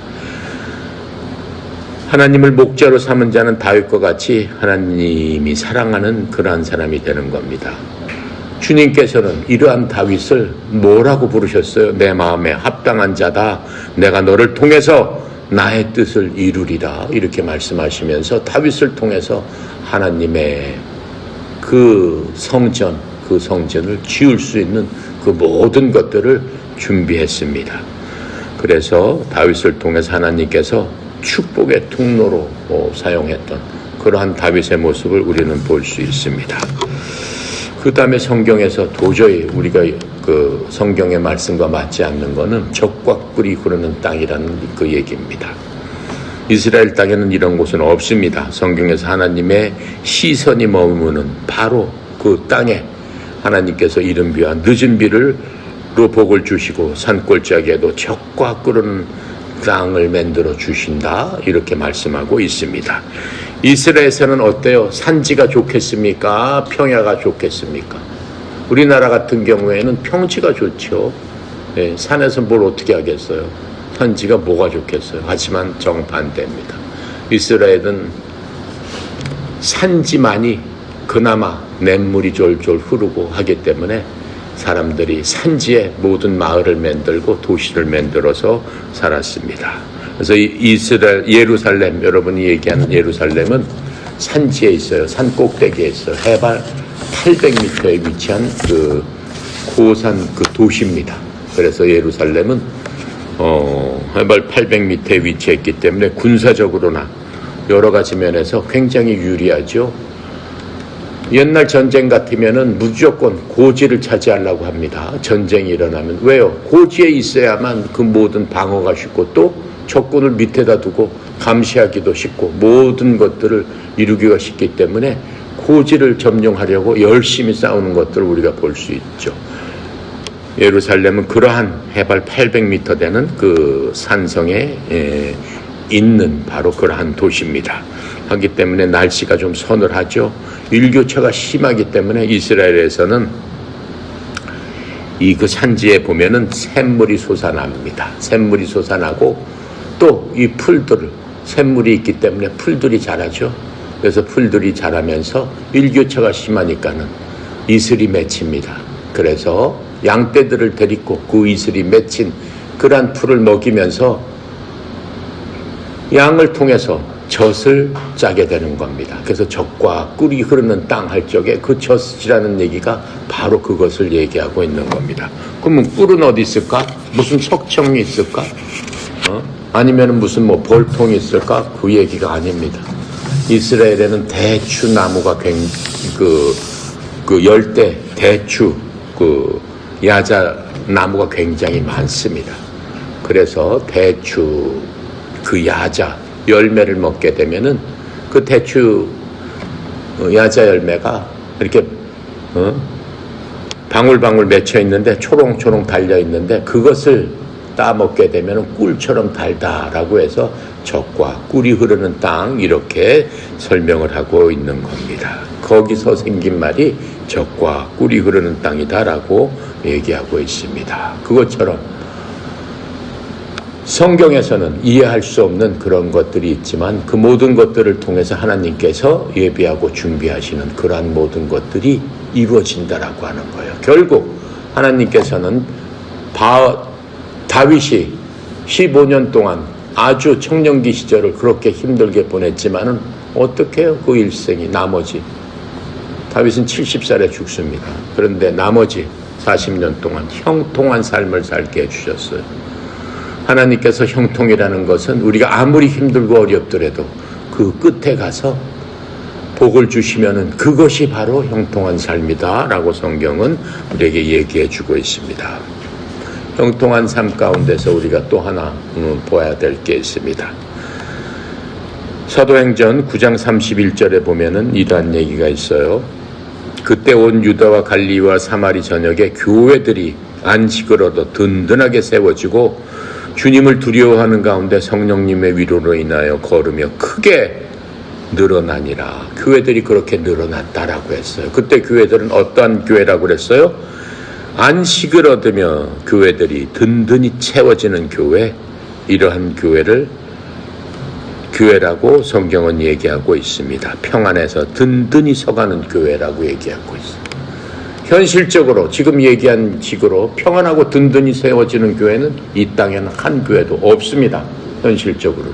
하나님을 목자로 삼은 자는 다윗과 같이 하나님이 사랑하는 그러한 사람이 되는 겁니다. 주님께서는 이러한 다윗을 뭐라고 부르셨어요? 내 마음에 합당한 자다. 내가 너를 통해서 나의 뜻을 이루리라. 이렇게 말씀하시면서 다윗을 통해서 하나님의 그 성전을 지을 수 있는 그 모든 것들을 준비했습니다. 그래서 다윗을 통해서 하나님께서 축복의 통로로 사용했던 그러한 다윗의 모습을 우리는 볼 수 있습니다. 그 다음에 성경에서 도저히 우리가 그 성경의 말씀과 맞지 않는 것은 적과 꿀이 흐르는 땅이라는 그 얘기입니다. 이스라엘 땅에는 이런 곳은 없습니다. 성경에서 하나님의 시선이 머무는 바로 그 땅에 하나님께서 이른 비와 늦은 비로 복을 주시고 산골짜기에도 적과 꿀은 땅을 만들어 주신다. 이렇게 말씀하고 있습니다. 이스라엘에서는 어때요? 산지가 좋겠습니까? 평야가 좋겠습니까? 우리나라 같은 경우에는 평지가 좋죠. 산에서 뭘 어떻게 하겠어요? 산지가 뭐가 좋겠어요? 하지만 정반대입니다. 이스라엘은 산지만이 그나마 냇물이 졸졸 흐르고 하기 때문에 사람들이 산지에 모든 마을을 만들고 도시를 만들어서 살았습니다. 그래서 이스라엘 예루살렘, 여러분이 얘기하는 예루살렘은 산지에 있어요. 산 꼭대기에 있어요. 해발 800m에 위치한 그 고산 그 도시입니다. 그래서 예루살렘은 해발 800m에 위치했기 때문에 군사적으로나 여러 가지 면에서 굉장히 유리하죠. 옛날 전쟁 같으면은 무조건 고지를 차지하려고 합니다. 전쟁이 일어나면. 왜요? 고지에 있어야만 그 모든 방어가 쉽고 또 적군을 밑에다 두고 감시하기도 쉽고 모든 것들을 이루기가 쉽기 때문에 고지를 점령하려고 열심히 싸우는 것들을 우리가 볼 수 있죠. 예루살렘은 그러한 해발 800m 되는 그 산성에 있는 바로 그러한 도시입니다. 하기 때문에 날씨가 좀 서늘하죠. 일교차가 심하기 때문에 이스라엘에서는 이 그 산지에 보면은 샘물이 솟아납니다. 샘물이 솟아나고 또 이 풀들을 샘물이 있기 때문에 풀들이 자라죠. 그래서 풀들이 자라면서 일교차가 심하니까는 이슬이 맺힙니다. 그래서 양떼들을 데리고 그 이슬이 맺힌 그러한 풀을 먹이면서 양을 통해서 젖을 짜게 되는 겁니다. 그래서 젖과 꿀이 흐르는 땅 할 적에 그 젖이라는 얘기가 바로 그것을 얘기하고 있는 겁니다. 그러면 꿀은 어디 있을까? 무슨 석청이 있을까? 아니면 무슨 뭐 벌통이 있을까? 그 얘기가 아닙니다. 이스라엘에는 대추 나무가 그 열대 대추 그 야자 나무가 굉장히 많습니다. 그래서 대추 그 야자 열매를 먹게 되면은 그 대추 야자 열매가 이렇게 방울방울 맺혀 있는데 초롱초롱 달려 있는데 그것을 따 먹게 되면은 꿀처럼 달다라고 해서 젖과 꿀이 흐르는 땅 이렇게 설명을 하고 있는 겁니다. 거기서 생긴 말이 젖과 꿀이 흐르는 땅이다라고 얘기하고 있습니다. 그것처럼 성경에서는 이해할 수 없는 그런 것들이 있지만 그 모든 것들을 통해서 하나님께서 예비하고 준비하시는 그러한 모든 것들이 이루어진다라고 하는 거예요. 결국 하나님께서는 다윗이 15년 동안 아주 청년기 시절을 그렇게 힘들게 보냈지만은 어떻게 해요? 그 일생이 나머지 다윗은 70살에 죽습니다. 그런데 나머지 40년 동안 형통한 삶을 살게 해주셨어요. 하나님께서 형통이라는 것은 우리가 아무리 힘들고 어렵더라도 그 끝에 가서 복을 주시면은 그것이 바로 형통한 삶이다라고 성경은 우리에게 얘기해 주고 있습니다. 형통한 삶 가운데서 우리가 또 하나 보아야 될 게 있습니다. 사도행전 9장 31절에 보면은 이러한 얘기가 있어요. 그때 온 유다와 갈릴리와 사마리 전역에 교회들이 안식을 얻어 든든하게 세워지고 주님을 두려워하는 가운데 성령님의 위로로 인하여 걸으며 크게 늘어나니라. 교회들이 그렇게 늘어났다라고 했어요. 그때 교회들은 어떠한 교회라고 그랬어요? 안식을 얻으며 교회들이 든든히 채워지는 교회, 이러한 교회라고 성경은 얘기하고 있습니다. 평안에서 든든히 서가는 교회라고 얘기하고 있습니다. 현실적으로 지금 얘기한 식으로 평안하고 든든히 세워지는 교회는 이 땅에는 한 교회도 없습니다. 현실적으로.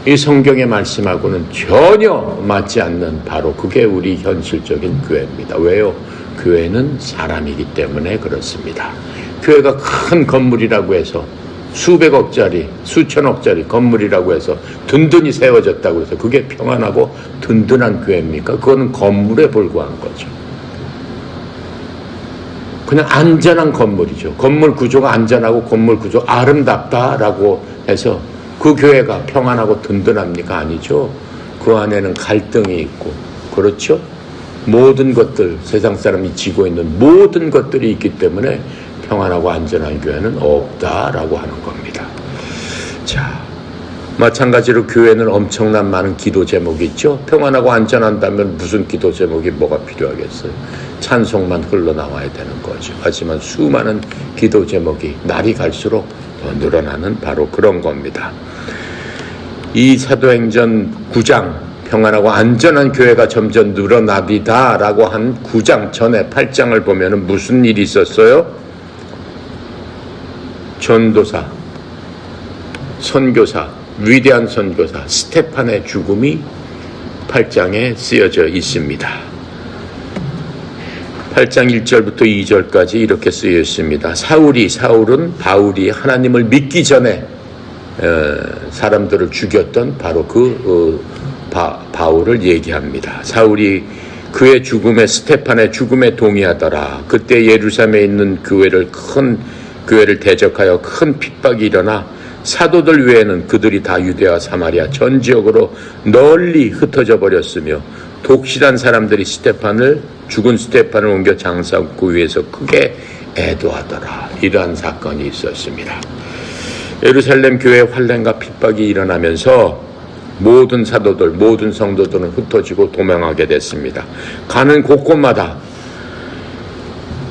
이 성경의 말씀하고는 전혀 맞지 않는 바로 그게 우리 현실적인 교회입니다. 왜요? 교회는 사람이기 때문에 그렇습니다. 교회가 큰 건물이라고 해서 수백억짜리, 수천억짜리 건물이라고 해서 든든히 세워졌다고 해서 그게 평안하고 든든한 교회입니까? 그거는 건물에 불과한 거죠. 그냥 안전한 건물이죠. 건물 구조가 안전하고 건물 구조 아름답다라고 해서 그 교회가 평안하고 든든합니까? 아니죠. 그 안에는 갈등이 있고, 그렇죠? 모든 것들, 세상 사람이 지고 있는 모든 것들이 있기 때문에 평안하고 안전한 교회는 없다라고 하는 겁니다. 자, 마찬가지로 교회는 엄청난 많은 기도 제목이 있죠. 평안하고 안전한다면 무슨 기도 제목이 뭐가 필요하겠어요? 찬송만 흘러나와야 되는 거죠. 하지만 수많은 기도 제목이 날이 갈수록 더 늘어나는 바로 그런 겁니다. 이 사도행전 9장 평안하고 안전한 교회가 점점 늘어나리다라고 한 9장 전에 8장을 보면은 무슨 일이 있었어요? 전도사, 선교사, 위대한 선교사 스테판의 죽음이 8장에 쓰여져 있습니다. 8장 1절부터 2절까지 이렇게 쓰여 있습니다. 사울은 바울이 하나님을 믿기 전에 사람들을 죽였던 바로 바울을 얘기합니다. 사울이 그의 죽음에 스테판의 죽음에 동의하더라. 그때 예루살렘에 있는 큰 교회를 대적하여 큰 핍박이 일어나 사도들 외에는 그들이 다 유대와 사마리아 전 지역으로 널리 흩어져 버렸으며 독실한 사람들이 죽은 스테판을 옮겨 장사구 위에서 크게 애도하더라. 이러한 사건이 있었습니다. 예루살렘 교회에 환난과 핍박이 일어나면서 모든 사도들, 모든 성도들은 흩어지고 도망하게 됐습니다. 가는 곳곳마다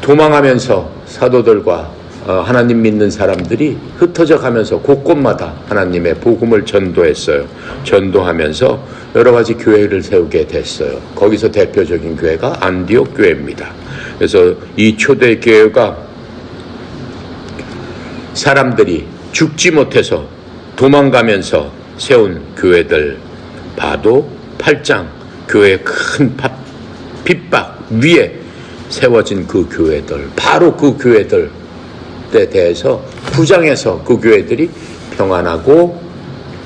도망하면서 사도들과 하나님 믿는 사람들이 흩어져 가면서 곳곳마다 하나님의 복음을 전도했어요. 전도하면서 여러 가지 교회를 세우게 됐어요. 거기서 대표적인 교회가 안디옥 교회입니다. 그래서 이 초대 교회가 사람들이 죽지 못해서 도망가면서 세운 교회들 봐도 8장 교회의 큰 핍박 위에 세워진 그 교회들, 바로 그 교회들 에 대해서 9장에서 그 교회들이 평안하고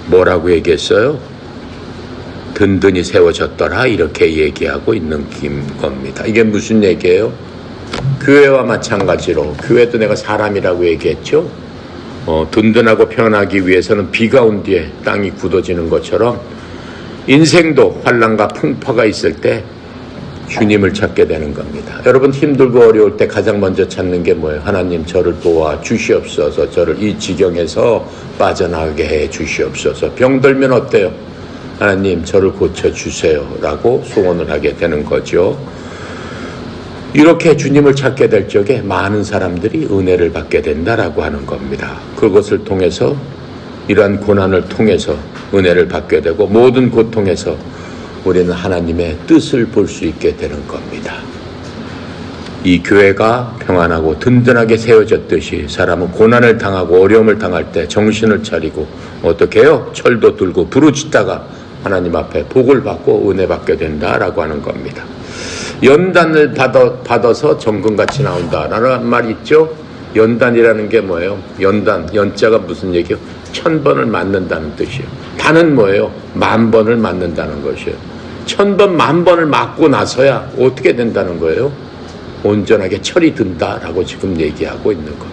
뭐라고 얘기했어요? 든든히 세워졌더라 이렇게 얘기하고 있는 겁니다. 이게 무슨 얘기예요? 교회와 마찬가지로 교회도 내가 사람이라고 얘기했죠. 든든하고 평안하기 위해서는 비가 온 뒤에 땅이 굳어지는 것처럼 인생도 환난과 풍파가 있을 때 주님을 찾게 되는 겁니다. 여러분 힘들고 어려울 때 가장 먼저 찾는 게 뭐예요? 하나님 저를 도와 주시옵소서. 저를 이 지경에서 빠져나가게 해 주시옵소서. 병들면 어때요? 하나님 저를 고쳐주세요 라고 소원을 하게 되는 거죠. 이렇게 주님을 찾게 될 적에 많은 사람들이 은혜를 받게 된다라고 하는 겁니다. 그것을 통해서 이러한 고난을 통해서 은혜를 받게 되고 모든 고통에서 우리는 하나님의 뜻을 볼 수 있게 되는 겁니다. 이 교회가 평안하고 든든하게 세워졌듯이 사람은 고난을 당하고 어려움을 당할 때 정신을 차리고 어떻게 해요? 철도 들고 부르짖다가 하나님 앞에 복을 받고 은혜 받게 된다라고 하는 겁니다. 연단을 받아서 정금같이 나온다라는 말이 있죠. 연단이라는 게 뭐예요? 연자가 무슨 얘기예요? 1000번을 맞는다는 뜻이에요. 단은 뭐예요? 10,000번을 맞는다는 것이에요. 1000번, 10,000번을 맞고 나서야 어떻게 된다는 거예요? 온전하게 철이 든다라고 지금 얘기하고 있는 겁니다.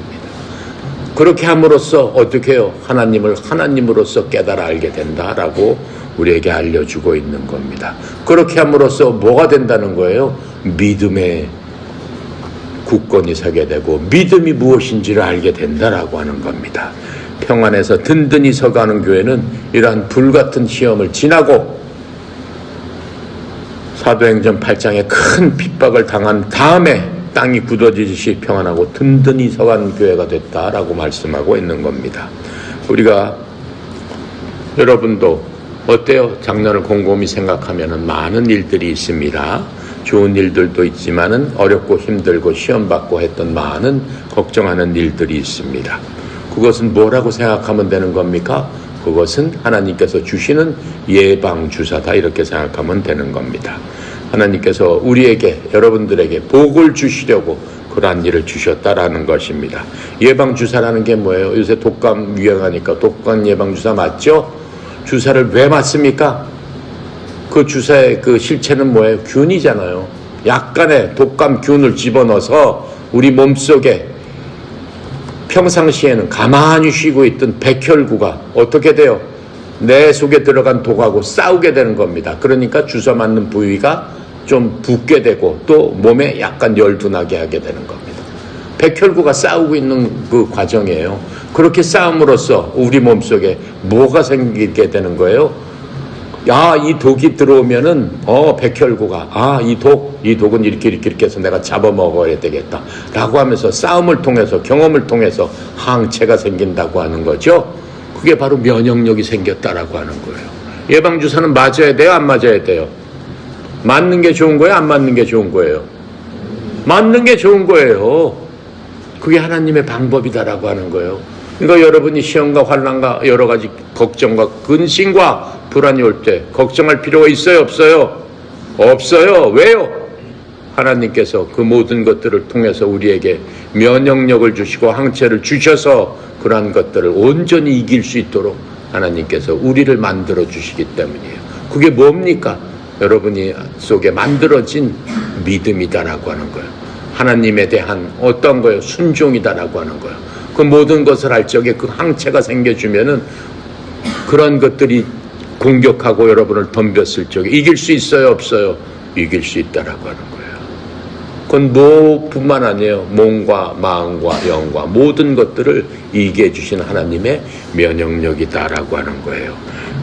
그렇게 함으로써 어떻게 해요? 하나님을 하나님으로서 깨달아 알게 된다라고 우리에게 알려주고 있는 겁니다. 그렇게 함으로써 뭐가 된다는 거예요? 믿음의 굳건히 서게 되고 믿음이 무엇인지를 알게 된다라고 하는 겁니다. 평안에서 든든히 서가는 교회는 이러한 불같은 시험을 지나고 사도행전 8장에 큰 핍박을 당한 다음에 땅이 굳어지듯이 평안하고 든든히 서가는 교회가 됐다라고 말씀하고 있는 겁니다. 우리가 여러분도 어때요? 작년을 곰곰이 생각하면 많은 일들이 있습니다. 좋은 일들도 있지만은 어렵고 힘들고 시험받고 했던 많은 걱정하는 일들이 있습니다. 그것은 뭐라고 생각하면 되는 겁니까? 그것은 하나님께서 주시는 예방주사다 이렇게 생각하면 되는 겁니다. 하나님께서 우리에게 여러분들에게 복을 주시려고 그러한 일을 주셨다라는 것입니다. 예방주사라는 게 뭐예요? 요새 독감 유행하니까 독감 예방주사 맞죠? 주사를 왜 맞습니까? 그 주사의 그 실체는 뭐예요? 균이잖아요. 약간의 독감 균을 집어넣어서 우리 몸속에 평상시에는 가만히 쉬고 있던 백혈구가 어떻게 돼요? 내 속에 들어간 독하고 싸우게 되는 겁니다. 그러니까 주사 맞는 부위가 좀 붓게 되고 또 몸에 약간 열도 나게 하게 되는 겁니다. 백혈구가 싸우고 있는 그 과정이에요. 그렇게 싸움으로써 우리 몸속에 뭐가 생기게 되는 거예요? 야, 이 독이 들어오면은 백혈구가 이 독은 이렇게 해서 내가 잡아먹어야 되겠다 라고 하면서 싸움을 통해서 경험을 통해서 항체가 생긴다고 하는 거죠. 그게 바로 면역력이 생겼다라고 하는 거예요. 예방주사는 맞아야 돼요? 안 맞아야 돼요? 맞는 게 좋은 거예요? 안 맞는 게 좋은 거예요? 맞는 게 좋은 거예요. 그게 하나님의 방법이다라고 하는 거예요. 그러니까 여러분이 시험과 환난과 여러 가지 걱정과 근심과 불안이 올 때 걱정할 필요가 있어요? 없어요? 없어요. 왜요? 하나님께서 그 모든 것들을 통해서 우리에게 면역력을 주시고 항체를 주셔서 그러한 것들을 온전히 이길 수 있도록 하나님께서 우리를 만들어 주시기 때문이에요. 그게 뭡니까? 여러분이 속에 만들어진 믿음이다라고 하는 거예요. 하나님에 대한 어떤 거예요? 순종이다라고 하는 거예요. 그 모든 것을 할 적에 그 항체가 생겨주면은 그런 것들이 공격하고 여러분을 덤볐을 적에 이길 수 있어요? 없어요? 이길 수 있다라고 하는 거예요. 그건 뭐뿐만 아니에요. 몸과 마음과 영과 모든 것들을 이기게 해주신 하나님의 면역력이다라고 하는 거예요.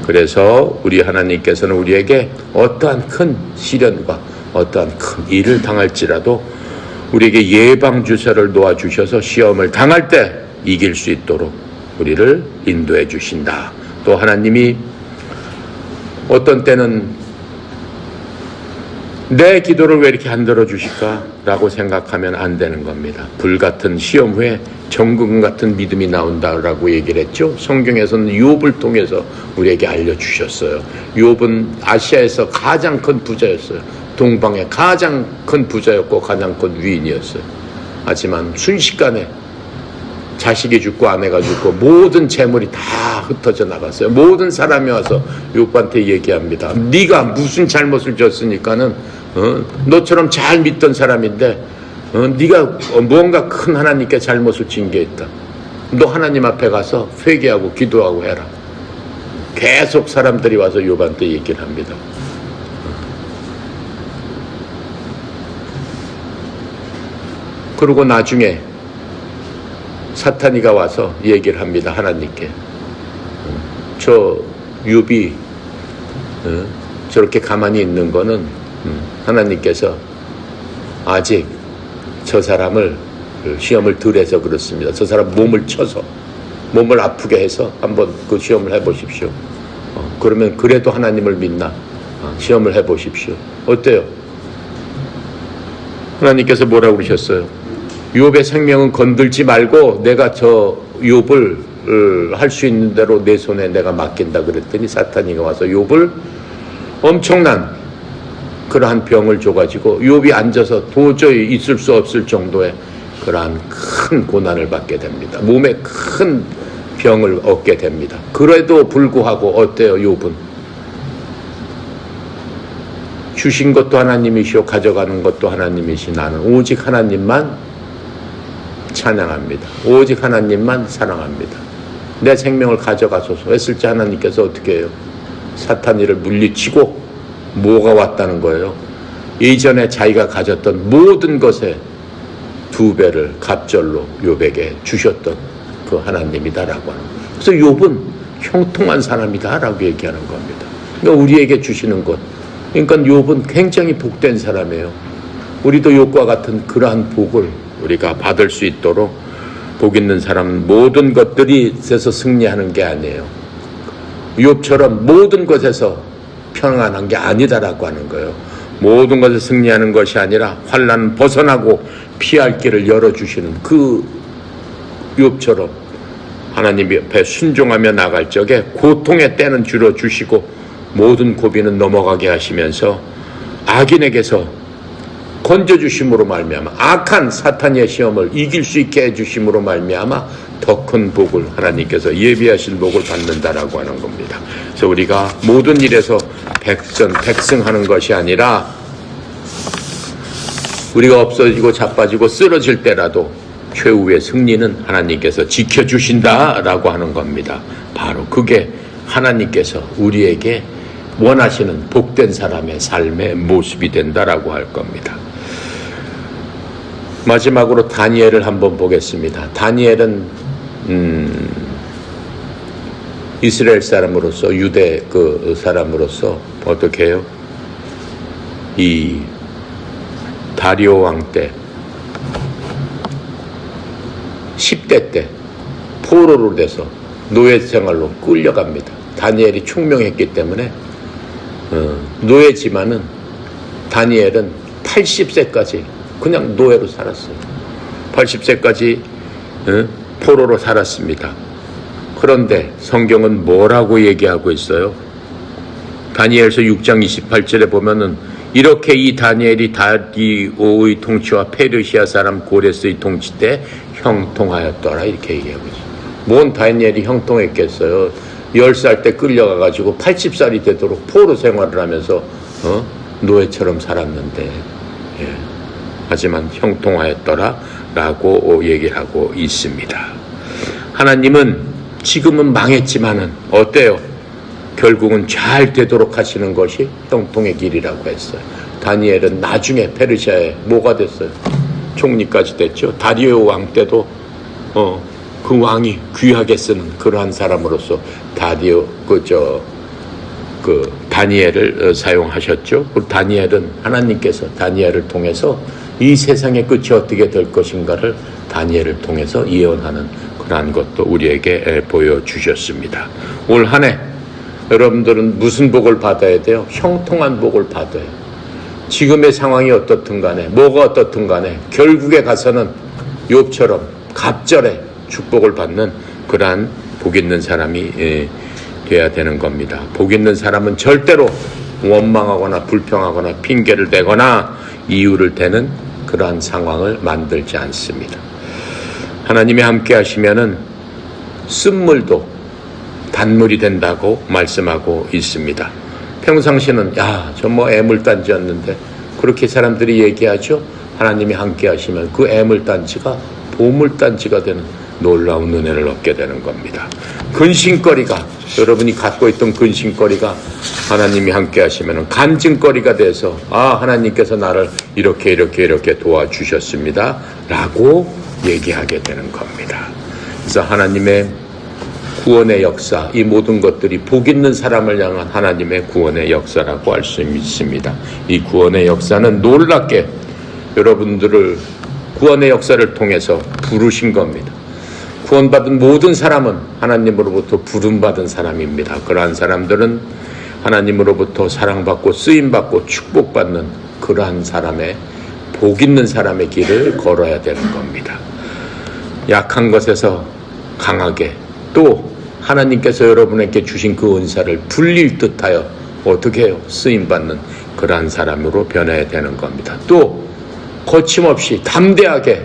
그래서 우리 하나님께서는 우리에게 어떠한 큰 시련과 어떠한 큰 일을 당할지라도 우리에게 예방주사를 놓아주셔서 시험을 당할 때 이길 수 있도록 우리를 인도해 주신다. 또 하나님이 어떤 때는 내 기도를 왜 이렇게 안 들어주실까? 라고 생각하면 안 되는 겁니다. 불같은 시험 후에 정금 같은 믿음이 나온다라고 얘기를 했죠. 성경에서는 욥을 통해서 우리에게 알려주셨어요. 욥은 아시아에서 가장 큰 부자였어요. 동방의 가장 큰 부자였고 가장 큰 위인이었어요. 하지만 순식간에 자식이 죽고 아내가 죽고 모든 재물이 다 흩어져 나갔어요. 모든 사람이 와서 욥한테 얘기합니다. 네가 무슨 잘못을 졌으니까는 너처럼 잘 믿던 사람인데 네가 뭔가 큰 하나님께 잘못을 진 게 있다. 너 하나님 앞에 가서 회개하고 기도하고 해라. 계속 사람들이 와서 욥한테 얘기를 합니다. 그리고 나중에 사탄이가 와서 얘기를 합니다. 하나님께. 저 욥이 저렇게 가만히 있는 거는 하나님께서 아직 저 사람을 시험을 덜 해서 그렇습니다. 저 사람 몸을 쳐서 몸을 아프게 해서 한번 그 시험을 해보십시오. 그러면 그래도 하나님을 믿나? 시험을 해보십시오. 어때요? 하나님께서 뭐라고 그러셨어요? 욥의 생명은 건들지 말고 내가 저 욥을 할 수 있는 대로 내 손에 내가 맡긴다 그랬더니 사탄이가 와서 욥을 엄청난 그러한 병을 줘가지고 욥이 앉아서 도저히 있을 수 없을 정도의 그러한 큰 고난을 받게 됩니다. 몸에 큰 병을 얻게 됩니다. 그래도 불구하고 어때요? 욥은 주신 것도 하나님이시오 가져가는 것도 하나님이시 나는 오직 하나님만 찬양합니다. 오직 하나님만 사랑합니다. 내 생명을 가져가소서 했을 때 하나님께서 어떻게 해요? 사탄이를 물리치고 뭐가 왔다는 거예요? 이전에 자기가 가졌던 모든 것에 2배를 갑절로 욥에게 주셨던 그 하나님이다라고 하는 거예요. 그래서 욥은 형통한 사람이다라고 얘기하는 겁니다. 그러니까 우리에게 주시는 것, 그러니까 욥은 굉장히 복된 사람이에요. 우리도 욥과 같은 그러한 복을 우리가 받을 수 있도록, 복 있는 사람은 모든 것들에서 승리하는 게 아니에요. 욥처럼 모든 것에서 평안한 게 아니다라고 하는 거예요. 모든 것을 승리하는 것이 아니라 환난 벗어나고 피할 길을 열어주시는 그 욥처럼 하나님 옆에 순종하며 나갈 적에 고통의 때는 줄여주시고 모든 고비는 넘어가게 하시면서 악인에게서 건져주심으로 말미암아, 악한 사탄의 시험을 이길 수 있게 해주심으로 말미암아 더 큰 복을 하나님께서 예비하신 복을 받는다라고 하는 겁니다. 그래서 우리가 모든 일에서 백승하는 것이 아니라 우리가 없어지고 자빠지고 쓰러질 때라도 최후의 승리는 하나님께서 지켜주신다라고 하는 겁니다. 바로 그게 하나님께서 우리에게 원하시는 복된 사람의 삶의 모습이 된다라고 할 겁니다. 마지막으로 다니엘을 한번 보겠습니다. 다니엘은 이스라엘 사람으로서, 유대 그 사람으로서 어떻게 해요? 이 다리오 왕 때 10대 때 포로로 돼서 노예 생활로 끌려갑니다. 다니엘이 총명했기 때문에 노예지만은 다니엘은 80세까지 그냥 노예로 살았어요. 80세까지 포로로 살았습니다. 그런데 성경은 뭐라고 얘기하고 있어요? 다니엘서 6장 28절에 보면은 이렇게 이 다니엘이 다리오의 통치와 페르시아 사람 고레스의 통치 때 형통하였더라, 이렇게 얘기하고 있어요. 뭔 다니엘이 형통했겠어요? 10살 때 끌려가가지고 80살이 되도록 포로 생활을 하면서 노예처럼 살았는데, 예. 하지만 형통하였더라 라고 얘기를 하고 있습니다. 하나님은 지금은 망했지만은 어때요? 결국은 잘 되도록 하시는 것이 형통의 길이라고 했어요. 다니엘은 나중에 페르시아에 뭐가 됐어요? 총리까지 됐죠. 다리오 왕 때도 그 왕이 귀하게 쓰는 그러한 사람으로서 다니엘을 사용하셨죠. 그 다니엘은 하나님께서 다니엘을 통해서 이 세상의 끝이 어떻게 될 것인가를 다니엘을 통해서 예언하는 그러한 것도 우리에게 보여주셨습니다. 올 한 해 여러분들은 무슨 복을 받아야 돼요? 형통한 복을 받아요. 지금의 상황이 어떻든 간에, 뭐가 어떻든 간에 결국에 가서는 욥처럼 갑절에 축복을 받는 그러한 복 있는 사람이 돼야 되는 겁니다. 복 있는 사람은 절대로 원망하거나 불평하거나 핑계를 대거나 이유를 대는 그러한 상황을 만들지 않습니다. 하나님이 함께 하시면은 쓴물도 단물이 된다고 말씀하고 있습니다. 평상시는 저 뭐 애물단지였는데 그렇게 사람들이 얘기하죠. 하나님이 함께 하시면 그 애물단지가 보물단지가 되는 놀라운 은혜를 얻게 되는 겁니다. 근심거리가, 여러분이 갖고 있던 근심거리가 하나님이 함께 하시면 간증거리가 돼서 하나님께서 나를 이렇게 도와주셨습니다 라고 얘기하게 되는 겁니다. 그래서 하나님의 구원의 역사, 이 모든 것들이 복 있는 사람을 향한 하나님의 구원의 역사라고 할 수 있습니다. 이 구원의 역사는 놀랍게 여러분들을 구원의 역사를 통해서 부르신 겁니다. 구원받은 모든 사람은 하나님으로부터 부름받은 사람입니다. 그러한 사람들은 하나님으로부터 사랑받고 쓰임받고 축복받는 그러한 사람의, 복 있는 사람의 길을 걸어야 되는 겁니다. 약한 것에서 강하게, 또 하나님께서 여러분에게 주신 그 은사를 불릴 듯하여 어떻게 해요? 쓰임받는 그러한 사람으로 변해야 되는 겁니다. 또 거침없이 담대하게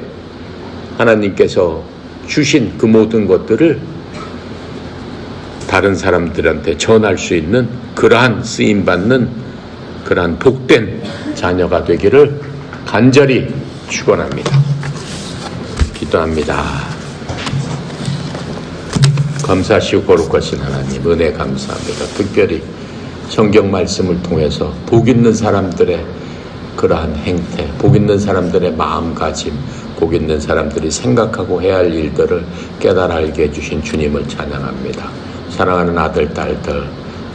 하나님께서 주신 그 모든 것들을 다른 사람들한테 전할 수 있는 그러한 쓰임받는 그러한 복된 자녀가 되기를 간절히 축원합니다. 기도합니다. 감사하시고 거룩하신 하나님, 은혜 감사합니다. 특별히 성경 말씀을 통해서 복 있는 사람들의 그러한 행태, 복 있는 사람들의 마음가짐, 복 있는 사람들이 생각하고 해야 할 일들을 깨달아 알게 해주신 주님을 찬양합니다. 사랑하는 아들, 딸들,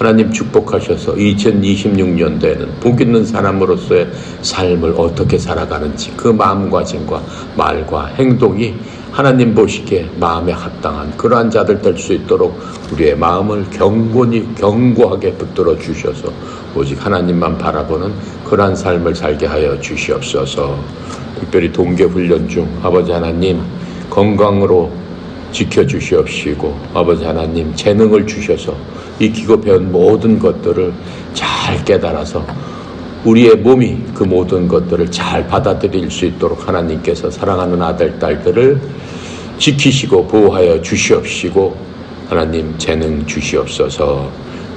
하나님 축복하셔서 2026년도에는 복 있는 사람으로서의 삶을 어떻게 살아가는지 그 마음가짐과 말과 행동이 하나님 보시기에 마음에 합당한 그러한 자들 될 수 있도록 우리의 마음을 견고하게 붙들어 주셔서 오직 하나님만 바라보는 그러한 삶을 살게 하여 주시옵소서. 특별히 동계훈련 중 아버지 하나님 건강으로 지켜주시옵시고 아버지 하나님 재능을 주셔서 익히고 배운 모든 것들을 잘 깨달아서 우리의 몸이 그 모든 것들을 잘 받아들일 수 있도록 하나님께서 사랑하는 아들, 딸들을 지키시고 보호하여 주시옵시고 하나님 재능 주시옵소서.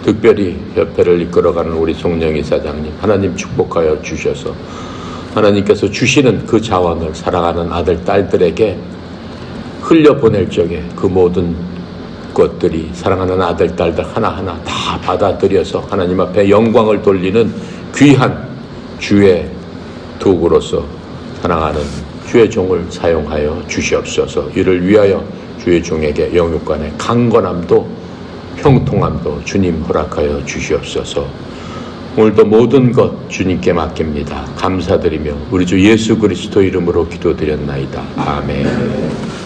특별히 협회를 이끌어가는 우리 송영희 사장님 하나님 축복하여 주셔서 하나님께서 주시는 그 자원을 사랑하는 아들, 딸들에게 흘려보낼 적에 그 모든 것들이 사랑하는 아들, 딸들 하나하나 다 받아들여서 하나님 앞에 영광을 돌리는 귀한 주의 도구로서 사랑하는 주의 종을 사용하여 주시옵소서. 이를 위하여 주의 종에게 영육간의 강건함도 형통함도 주님 허락하여 주시옵소서. 오늘도 모든 것 주님께 맡깁니다. 감사드리며 우리 주 예수 그리스도 이름으로 기도드렸나이다. 아멘.